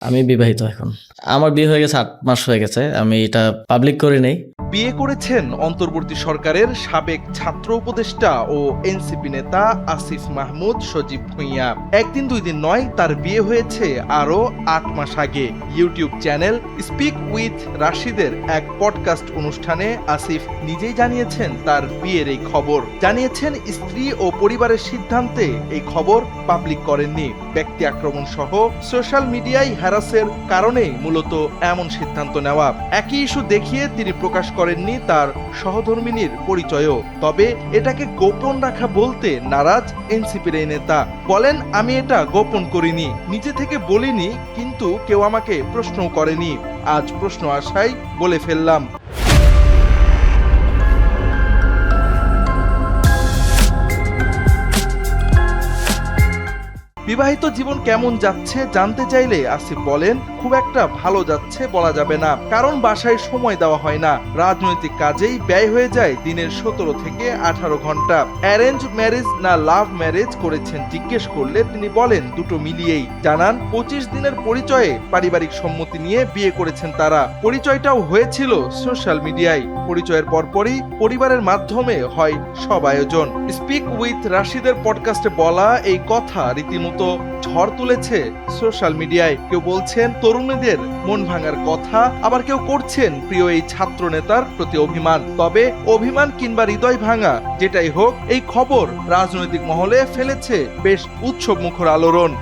আমি বিবাহিত এখন। আমার বিয়ে হয়ে গেছে ৮ মাস হয়ে গেছে। আমি এটা পাবলিক করি নাই। বিয়ে করেছেন অন্তর্বর্তী সরকারের সাবেক ছাত্র উপদেষ্টা ও এনসিপি নেতা আসিফ মাহমুদ সজীব ভুঁইয়া। একদিন দুই দিন নয়, তার বিয়ে হয়েছে আরও ৮ মাস আগে। ইউটিউব চ্যানেল স্পিক উইথ রাশিদের এক পডকাস্ট অনুষ্ঠানে আসিফ নিজেই জানিয়েছেন তার বিয়ের এই খবর। জানিয়েছেন স্ত্রী ও পরিবারের সিদ্ধান্তে এই খবর পাবলিক করেননি। ব্যক্তি আক্রমণ সহ সোশ্যাল মিডিয়ায় হ্যারাসের কারণেই মূলত এমন সিদ্ধান্ত নেওয়া। একই ইস্যু দেখিয়ে তিনি প্রকাশ করেননি তার সহধর্মিনীর পরিচয়ও। তবে এটাকে গোপন রাখা বলতে নারাজ এনসিপির এই নেতা। বলেন, আমি এটা গোপন করিনি, নিজে থেকে বলিনি, কিন্তু কেউ আমাকে প্রশ্নও করেনি। আজ প্রশ্ন আসায় বলে ফেললাম। বিবাহিত জীবন কেমন যাচ্ছে জানতে চাইলে আসিফ বলেন, খুব একটা ভালো যাচ্ছে বলা যাবে না, কারণ বাসায় সময় দেওয়া হয় না। রাজনৈতিক কাজেই ব্যয় হয়ে যায় দিনের 17 থেকে 18 ঘন্টা। অ্যারেঞ্জ ম্যারেজ না লাভ ম্যারেজ করেছেন জিজ্ঞেস করলে তিনি বলেন দুটো মিলিয়েই। জানান 25 দিনের পরিচয়ে পারিবারিক সম্মতি নিয়ে বিয়ে করেছেন তারা। পরিচয়টাও হয়েছিল সোশ্যাল মিডিয়ায়। পরিচয়ের পরপরই পরিবারের মাধ্যমে হয় সব আয়োজন। স্পিক উইথ রাশিদের পডকাস্টে বলা এই কথা রীতিমতো ঝড় তুলেছে সোশ্যাল মিডিয়ায়। কেউ বলছেন তরুণীদের মন ভাঙার কথা, আবার কেউ করছেন প্রিয় এই ছাত্র নেতার প্রতি অভিমান। তবে অভিমান কিংবা হৃদয় ভাঙা যেটাই হোক, এই খবর রাজনৈতিক মহলে ফেলেছে বেশ উৎসব মুখর আলোড়ন।